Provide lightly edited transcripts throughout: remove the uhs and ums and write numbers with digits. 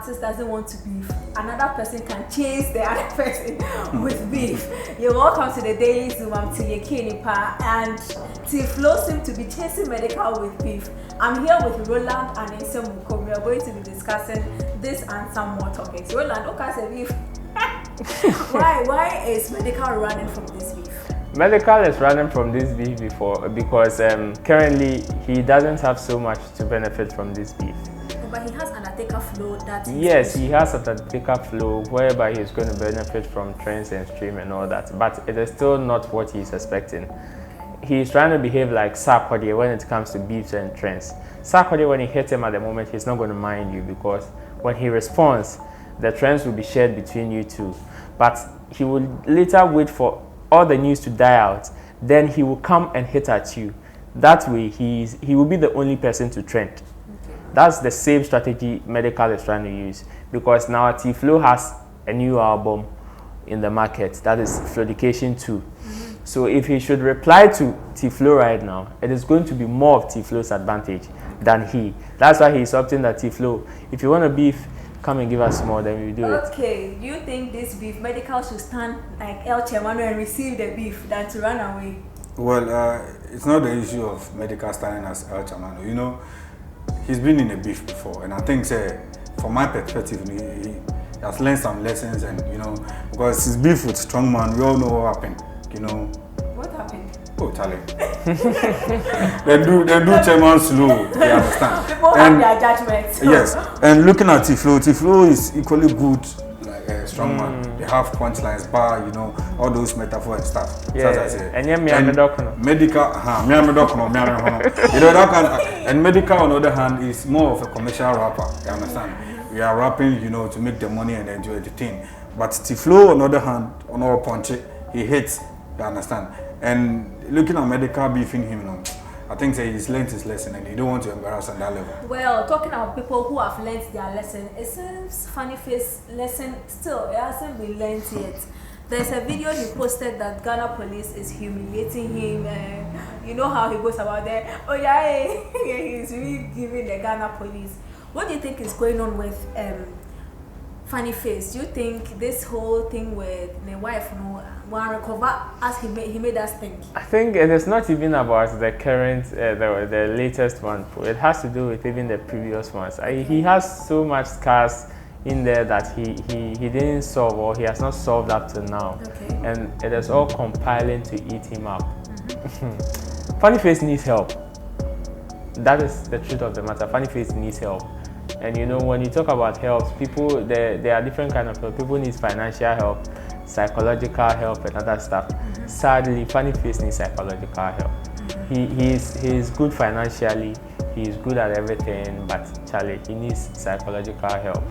artist doesn't want to beef, another person can chase the other person with beef. You're welcome to the Daily Zoom. I'm Tiyekinipa, and Tiflo seems to be chasing medical with beef. I'm here with Roland and Nsemuko. We are going to be discussing this and some more topics. Roland, okay, say beef. Why is medical running from this beef? Medical is running from this beef because currently he doesn't have so much to benefit from this beef. But he has Undertaker flow that yes, he has Undertaker flow whereby he's going to benefit from trends and stream and all that, but it is still not what he's expecting. He's trying to behave like Sarkodie when it comes to beefs and trends. Sarkodie, when he hits him at the moment, he's not going to mind you because when he responds, the trends will be shared between you two. But he will later wait for all the news to die out, then he will come and hit at you. That way, he will be the only person to trend. Okay. That's the same strategy Medical is trying to use, because now Tiflo has a new album in the market, that is Flodication 2. So if he should reply to Tiflo right now, it is going to be more of Tiflo's advantage than he. That's why he's opting that Tiflo, if you want to beef, come and give us more, then we do it. Okay, do you think this beef, Medical should stand like El Chemano and receive the beef than to run away? Well, it's not the issue of Medical standing as El Chemano. You know, he's been in a beef before, and I think, from my perspective, he has learned some lessons, and you know, because his beef with Strongman, we all know what happened. You know. What happened? Oh, Charlie. they do chairman slow. You understand? People have their judgments. Yes, and looking at Tiflo is equally good, like a strong man. They have punchlines, bar, you know, all those metaphors and stuff. Yeah. As I say. And medical, you know that kind. And Medical, on the other hand, is more of a commercial rapper. You understand? We are rapping, you know, to make the money and enjoy the thing. But Tiflo, on the other hand, on our punch, he hits. You understand? And looking at Medical beefing him, you know, I think he's learned his lesson and he don't want to embarrass on that level. Well, talking about people who have learned their lesson, it seems Funny Face lesson still, it hasn't been learned yet. There's a video he posted that Ghana Police is humiliating him. You know how he goes about that. Oh yeah, he's really giving the Ghana Police. What do you think is going on with Funny Face? Do you think this whole thing with the wife will recover as he made us think? I think it is not even about the current, the latest one. It has to do with even the previous ones. He has so much scars in there that he didn't solve, or he has not solved up to now. Okay. And it is all compiling to eat him up. Funny Face needs help. That is the truth of the matter. Funny Face needs help. And you know, when you talk about help, people, there are different kinds of help. People need financial help, psychological help, and other stuff. Sadly, Funny Face needs psychological help. He's good financially, he's good at everything, but Charlie, he needs psychological help.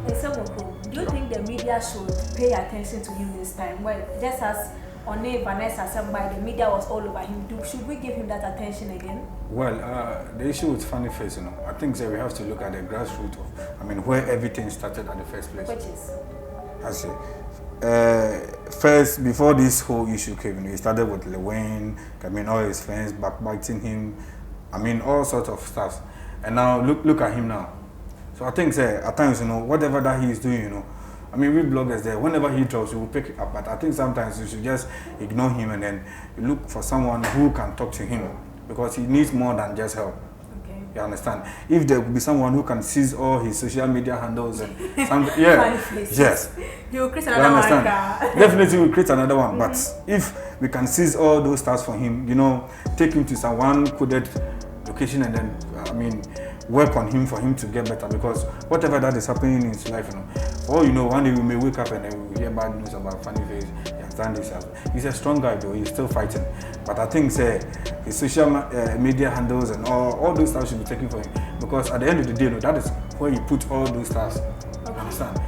Do you think the media should pay attention to him this time? Well, just as Vanessa said, by the media was all over him. Should we give him that attention again? Well, the issue with Funny Face, you know, I think we have to look at the grassroots of, where everything started at the first place. Which is? I see. First, before this whole issue came, he started with Lil Wayne, all his friends backbiting him, all sorts of stuff. And now look at him now. So I think, at times, you know, whatever that he is doing, you know, we bloggers there, whenever he drops, we will pick it up. But I think sometimes you should just ignore him and then look for someone who can talk to him, because he needs more than just help. Okay. You understand? If there could be someone who can seize all his social media handles and something, yeah, yes. He will create another one. Definitely will create another one. But if we can seize all those stars for him, you know, take him to some one coded location and then, work on him for him to get better, because whatever that is happening in his life, you know, or you know, one day we may wake up and then we hear bad news about Funny Face. He has done this. He's a strong guy though. He's still fighting. But I think his social media handles and all those stuff should be taken for him, because at the end of the day, you know, that is where you put all those stars. Okay. Understand?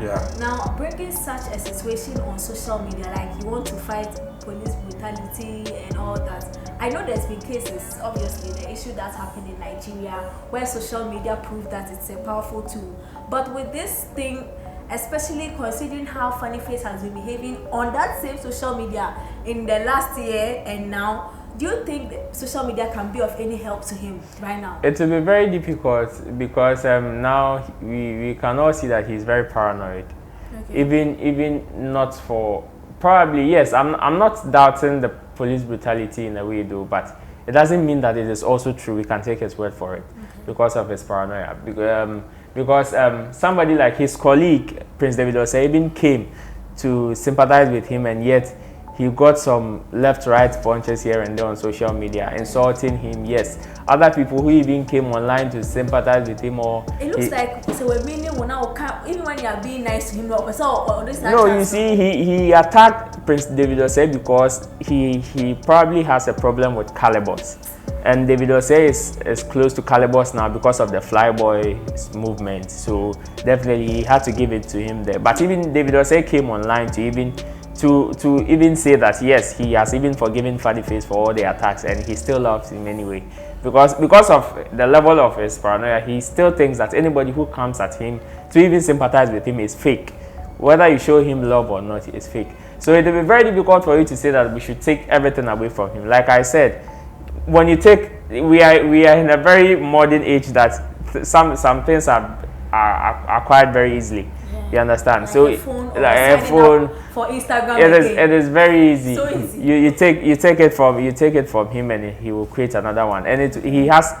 Yeah. Now, bringing such a situation on social media, like you want to fight police brutality and all that. I know there's been cases, obviously, the issue that's happened in Nigeria, where social media proved that it's a powerful tool. But with this thing, especially considering how Funny Face has been behaving on that same social media in the last year and now, do you think that social media can be of any help to him right now? It will be very difficult because now we can all see that he's very paranoid. Okay. Even not for probably yes. I'm not doubting the police brutality in a way though, but it doesn't mean that it is also true. We can take his word for it because of his paranoia. Because somebody like his colleague Prince David Osei even came to sympathize with him, and yet he got some left-right punches here and there on social media, insulting him. Yes, other people who even came online to sympathize with him, or it looks like so we're meaning now even when you are being nice to him. No, you see, he attacked Prince David Osei because he probably has a problem with Calibos, and David Osei is close to Calibos now because of the Flyboy movement. So definitely he had to give it to him there. But even David Osei came online to even say that yes, he has even forgiven Fatty Face for all the attacks, and he still loves him anyway. Because of the level of his paranoia, he still thinks that anybody who comes at him to even sympathize with him is fake. Whether you show him love or not, it's fake. So it will be very difficult for you to say that we should take everything away from him. Like I said, when you take, we are in a very modern age that some things are acquired very easily. You understand? Like so a phone, like a phone for Instagram. It is very easy. So easy. You take it from him, and he will create another one. And he has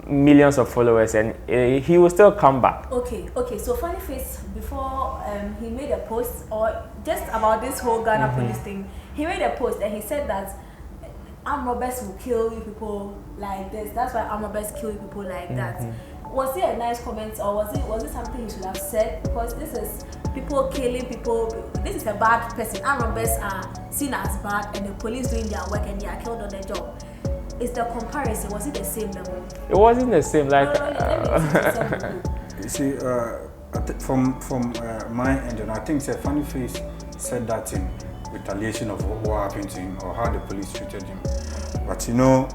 millions of followers, and he will still come back. Okay. So Funny Face, before he made a post or just about this whole Ghana police thing, he made a post and he said that armed robbers will kill you people like this. That's why armed robbers kill you people like that. Was it a nice comment, or was it something you should have said? Because this is people killing people. This is a bad person. Armed robbers are seen as bad, and the police doing their work and they are killed on their job. Is the comparison, was it the same level? It wasn't the same. Like you see, from my end, and I think Funny Face said that in retaliation of what happened to him or how the police treated him. But you know,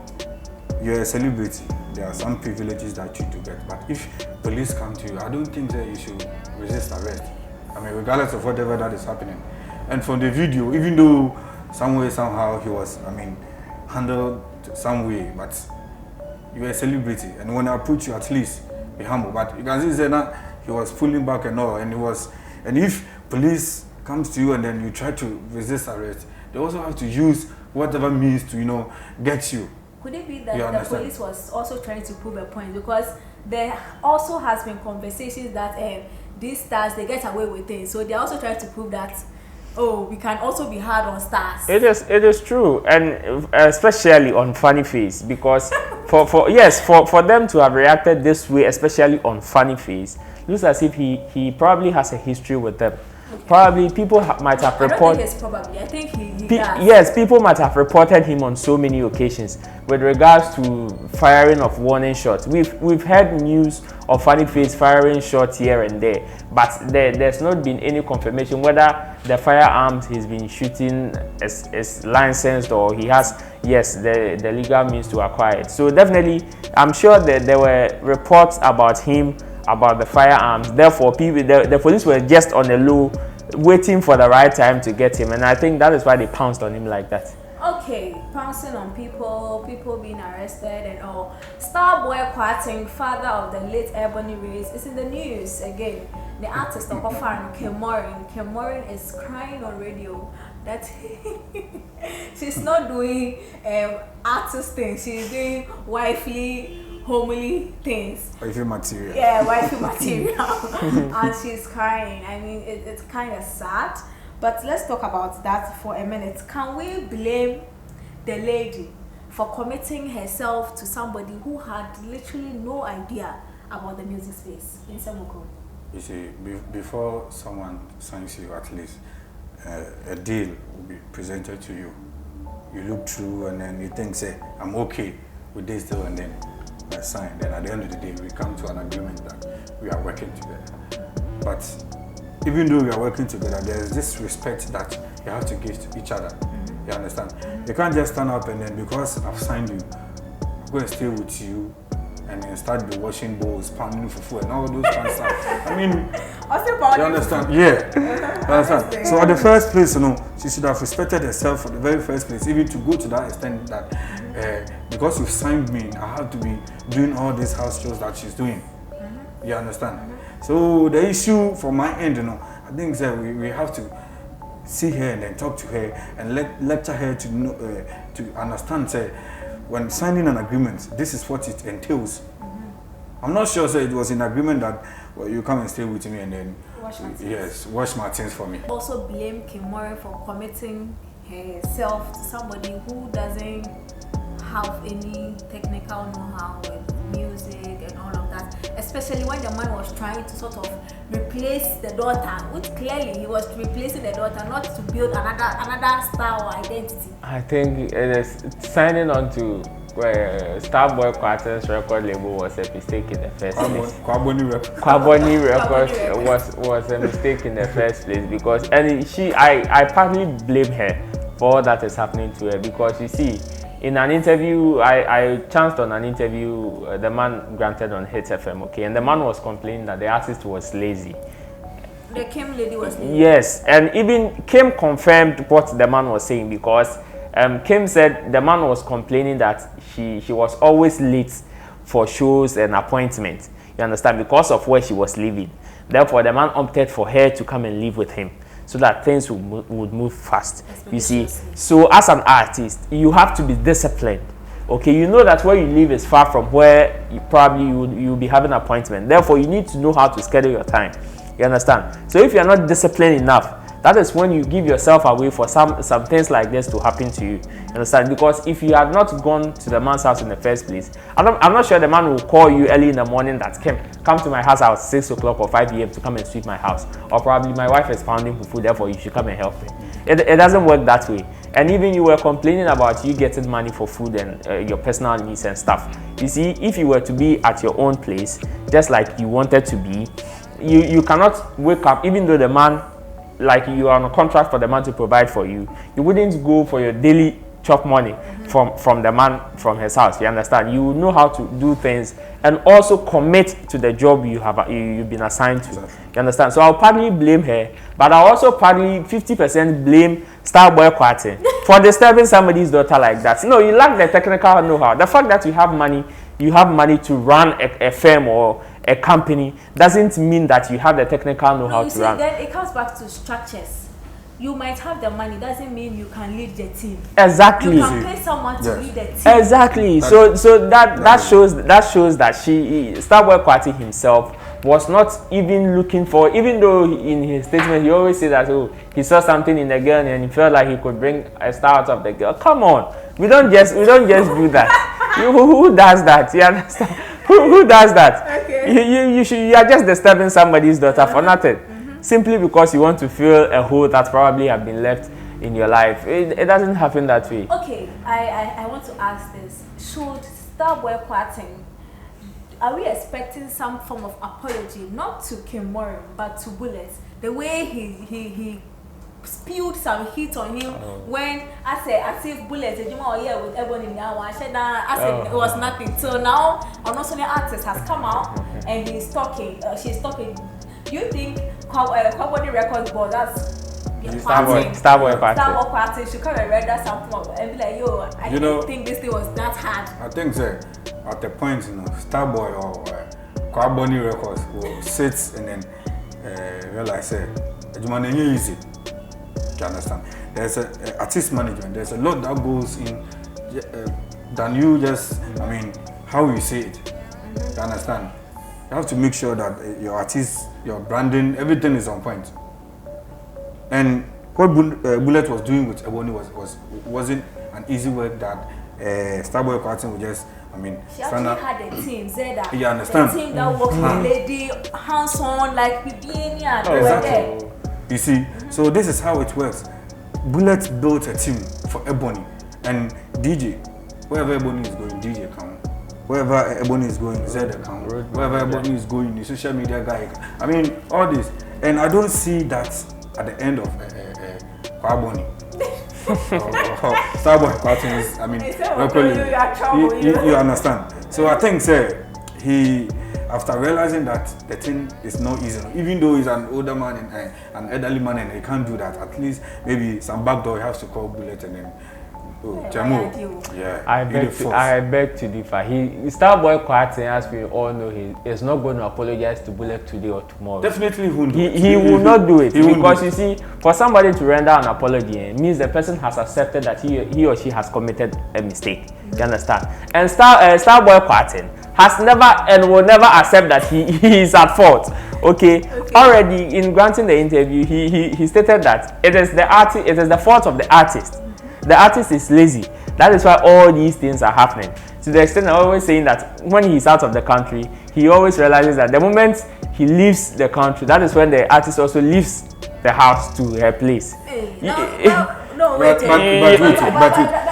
you're a celebrity. There are some privileges that you do get. But if police come to you, I don't think that you should resist arrest. I mean, regardless of whatever that is happening. And from the video, even though some way, somehow he was, handled some way, but you're a celebrity. And when I approach you, at least be humble. But you can see that he was pulling back and all. And if police comes to you and then you try to resist arrest, they also have to use whatever means to, get you. Could it be that the police was also trying to prove a point? Because there also has been conversations that these stars, they get away with it. So they're also trying to prove that, we can also be hard on stars. It is true, and especially on Funny Face, because for them to have reacted this way, especially on Funny Face, looks as if he probably has a history with them. Probably people might have reported. I don't think it's probably. I think he does. Yes, people might have reported him on so many occasions with regards to firing of warning shots. We've heard news of Funny Face firing shots here and there, but there's not been any confirmation whether the firearms he's been shooting is licensed or he has the legal means to acquire it. So definitely, I'm sure that there were reports about him, about the firearms. Therefore, the police were just on the low, waiting for the right time to get him, and I think that is why they pounced on him like that. Okay, pouncing on people being arrested and all. Starboy Kwarteng, father of the late Ebony Reyes, is in the news again. The artist of Ofan, Kim Morin is crying on radio that she's not doing artist things, she's doing wifely, homely things. Wifey material. Yeah, wifey material. And she's crying. I mean, it's kind of sad. But let's talk about that for a minute. Can we blame the lady for committing herself to somebody who had literally no idea about the music space in Semoko? You see, before someone signs you, at least a deal will be presented to you. You look through and then you think, say, I'm okay with this deal, and then I sign. Then at the end of the day, we come to an agreement that we are working together. But even though we are working together, there is this respect that you have to give to each other. You understand? You can't just stand up and then, because I've signed you, I'm going to stay with you and then start the washing bowls, pounding fufu and all those kind of stuff. I mean, you understand? Yeah. You understand? So at the first place, she should have respected herself for the very first place, even to go to that extent that because you signed me, I have to be doing all these house chores that she's doing. You understand? So the issue from my end, I think that we have to see her and then talk to her and lecture her to know, to understand, say, when signing an agreement, this is what it entails. I'm not sure, it was in agreement that you come and stay with me and then wash my things for me. Also blame Kimore for committing herself to somebody who doesn't have any technical know-how with music and all of that, especially when the man was trying to sort of replace the daughter, which clearly he was replacing the daughter, not to build another style or identity. I think it is signing on to Starboy Quarters record label was a mistake in the first place. Kwaboni Records was a mistake in the first place because I partly blame her for all that is happening to her because you see, in an interview, I chanced on an interview, the man granted on Hit FM, okay, and the man was complaining that the artist was lazy. The Kim lady was lazy? Yes, and even Kim confirmed what the man was saying because Kim said the man was complaining that she was always late for shows and appointments, you understand, because of where she was living. Therefore, the man opted for her to come and live with him, so that things would move fast. You see, so as an artist, you have to be disciplined. Okay, you know that where you live is far from where you'll be having an appointment. Therefore, you need to know how to schedule your time. You understand? So if you're not disciplined enough, that is when you give yourself away for some things like this to happen to you. You understand? Because if you had not gone to the man's house in the first place, I'm not sure the man will call you early in the morning that come to my house at 6 o'clock or 5 p.m. to come and sweep my house. Or probably my wife is pounding for food, therefore you should come and help me. It doesn't work that way. And even you were complaining about you getting money for food and your personal needs and stuff. You see, if you were to be at your own place, just like you wanted to be, you cannot wake up, even though the man, like you are on a contract for the man to provide for you, you wouldn't go for your daily chop money from the man from his house. You understand? You know how to do things and also commit to the job you've been assigned to. You understand? So I'll partly blame her, but I'll also partly 50% blame Starboy Quarty for disturbing somebody's daughter like that. No, you lack the technical know-how. The fact that you have money to run a firm or a company doesn't mean that you have the technical know-how to run. Then it comes back to structures. You might have the money, doesn't mean you can lead the team. Exactly. You can pay someone to lead the team. Exactly. So that shows that Starboy Quarty himself was not even looking for, even though in his statement he always said that he saw something in the girl and he felt like he could bring a star out of the girl. Come on, we don't just do that. Who does that? You understand? Who does that? Okay. You are just disturbing somebody's daughter for nothing. Simply because you want to fill a hole that probably have been left in your life. It doesn't happen that way. Okay, I want to ask this. Should Starboy Quarty, are we expecting some form of apology, not to Kim Morin, but to Bullet? The way he spewed some heat on him when I said, as if Bullet, with Ebony now, I said it was nothing. So now, an artist has come out and she's talking. Do you think Kasoa Records board, that's Starboy Quarty should come and render something and be like, I didn't think this thing was that hard. I think at the point, Starboy or Kasoa Records will sit and then realize, it's easy. You understand? There's a artist management. There's a lot that goes in than you just, how you say it. You understand? You have to make sure that your artist, your branding, everything is on point. And what Bullet was doing with Ebony wasn't an easy work that Starboy Quarty would just, she actually had a team, Zeda. You understand? The team that works with the lady, hands-on, like Biblia. Exactly. You see, so this is how it works. Bullet built a team for Ebony and DJ. Wherever Ebony is going, DJ come. Wherever Ebony is going, Zed account. Wherever Ebony is going, the social media guy. All this. And I don't see that at the end of Ebony. Starboy Quarty is, you you understand. So I think, he, after realizing that the thing is not easy, even though he's an older man and an elderly man and he can't do that, at least maybe some backdoor he has to call Bullet and then I beg to differ. Starboy Kwarteng, as we all know, he is not going to apologize to Bullet today or tomorrow. Definitely won't do it. He will not do it because you see, for somebody to render an apology, it means the person has accepted that he or she has committed a mistake. You understand? And Starboy Kwarteng has never and will never accept that he is at fault. Okay? Already in granting the interview, he stated that it is the fault of the artist. The artist is lazy. That is why all these things are happening. To the extent I'm always saying that when he's out of the country, he always realizes that the moment he leaves the country, that is when the artist also leaves the house to her place. But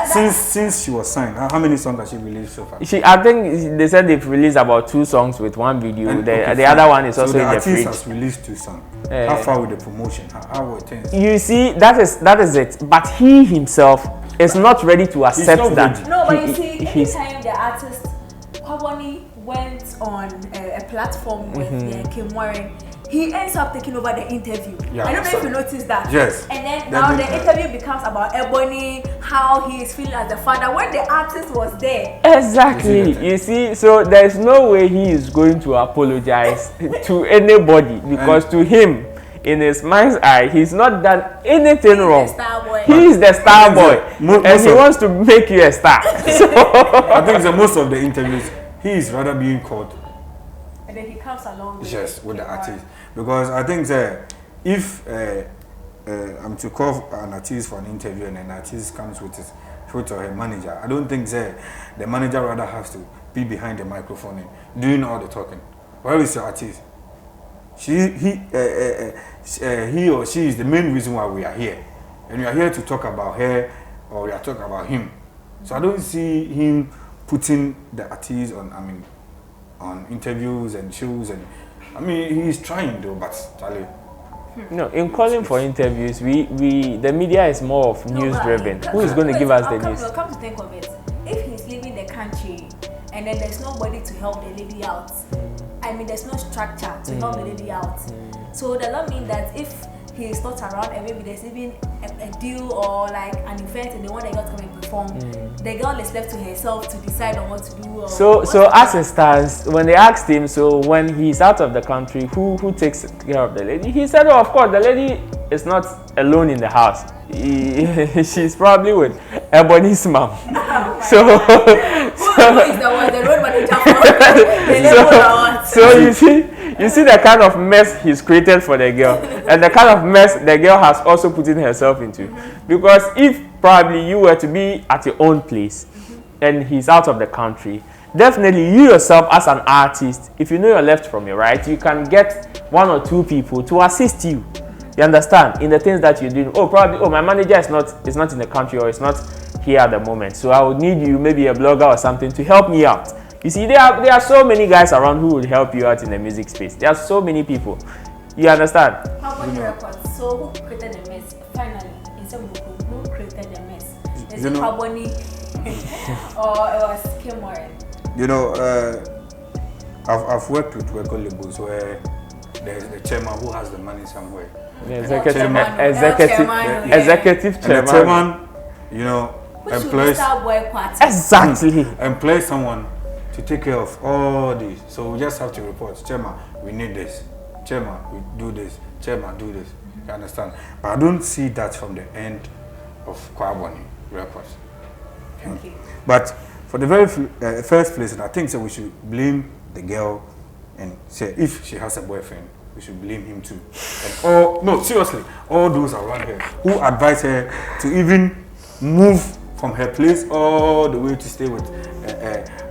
since she was signed, how many songs has she released so far? I think they said they've released about 2 songs with 1 video. And, the other one is also in the fridge. The artist has released 2 songs. How far with the promotion? How were things? You see, that is it. But he himself is not ready to accept that. No, but you see, anytime the artist probably went on a platform with Kim Warren, he ends up taking over the interview. Yeah, I don't know if you noticed that. Yes. And then now the interview becomes about Ebony, how he is feeling as the father when the artist was there. Exactly. You see, so there is no way he is going to apologize to anybody because to him, in his mind's eye, he's not done anything wrong. He is the star boy, and he wants to make you a star. So I think most of the interviews, he is rather being called. And then he comes along with the artist. Because I think if I'm to call an artist for an interview and an artist comes with his foot or her manager, I don't think the manager rather has to be behind the microphone and doing all the talking. Where is your artist? He or she is the main reason why we are here. And we are here to talk about her or we are talking about him. So I don't see him putting the artist on interviews and shows, and he's trying though, but Charlie. No, in calling for interviews, the media is more of news driven. Who is going to give us the news? Come to think of it, if he's leaving the country and then there's nobody to help the lady out, there's no structure to help the lady out. So does that mean that if he is not around and maybe there's even a deal or like an event and they want the girl to come and perform, the girl is left to herself to decide on what to do. So as it stands, when they asked him, so when he's out of the country, who takes care of the lady? He said, oh, of course, the lady is not alone in the house. She's probably with Ebony's mom. Who is the road manager for? So you see the kind of mess he's created for the girl, and the kind of mess the girl has also put in herself into. Because if probably you were to be at your own place and he's out of the country, definitely you yourself as an artist, if you know your left from your right, you can get 1 or 2 people to assist you. You understand? In the things that you're doing. Oh, probably, my manager is not in the country or is not here at the moment. So I would need you, maybe a blogger or something, to help me out. You see, there are so many guys around who will help you out in the music space. There are so many people. You understand? How about the records? So who created the mess? Finally, in some group, who created the mess? Is it Ebony or it was Kim Warren? I've worked with record labels where there's the chairman who has the money somewhere. The executive chairman. And the chairman, employs employs someone to take care of all this. So we just have to report, chairman, we need this. Chairman, we do this. Chairman, do this. You understand? But I don't see that from the end of Kwaboni Records. Okay. But for the very first place, and I think we should blame the girl and say if she has a boyfriend, we should blame him too. And seriously, all those around her who advise her to even move from her place all the way to stay with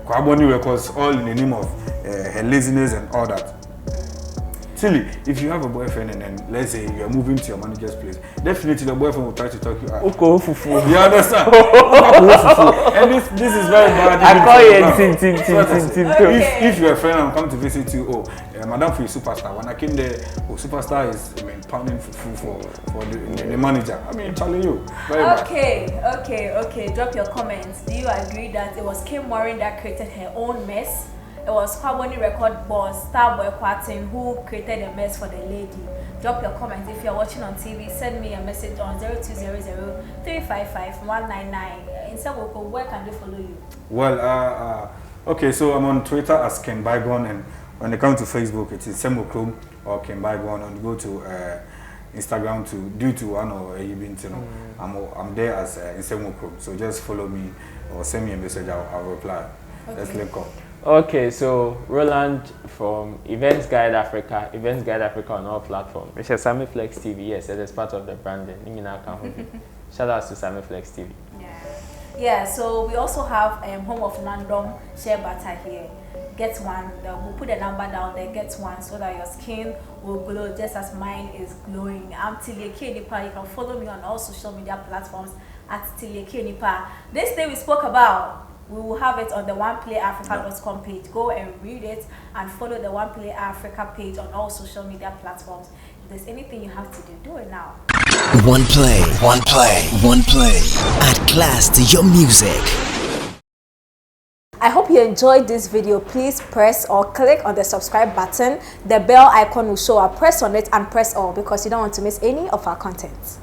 Kwaboni Records, all in the name of her laziness and all that. Silly, if you have a boyfriend and then let's say you are moving to your manager's place, definitely the boyfriend will try to talk you out. You understand? And this is very bad. I call you if you're a friend and come to visit you, Madam for your superstar. When I came there, superstar is pounding for the manager. Telling you. Very bad. Okay. Drop your comments. Do you agree that it was Kim Warren that created her own mess? It was Carboni record boss Starboy Quartin who created a mess for the lady. Drop your comment if you're watching on TV. Send me a message on 0200 355 199. Instead, where can they follow you? Well, okay, so I'm on Twitter as Ken Bygone, and when it comes to Facebook, it is Sembo Chrome or Ken Bygone, and go to Instagram to due to one or event, you know, I'm there as Sembo Chrome. So just follow me or send me a message. I'll reply. Okay. Let's link up. Okay, so Roland from Events Guide Africa on all platforms. It's Sammy Flex TV. Yes, it is part of the branding. Shout out to Sammy Flex TV. Yeah, so we also have Home of Nandom Shea Butter here. Get one. We'll put the number down there. Get one so that your skin will glow just as mine is glowing. I'm Tilieke Nipa. You can follow me on all social media platforms at Tilieke Nipa. This day we spoke about, we will have it on the OneplayAfrica.com page. Go and read it and follow the Oneplay Africa page on all social media platforms. If there's anything you have to do it now. Oneplay. Add class to your music. I hope you enjoyed this video. Please press or click on the subscribe button. The bell icon will show up. Press on it and press all because you don't want to miss any of our content.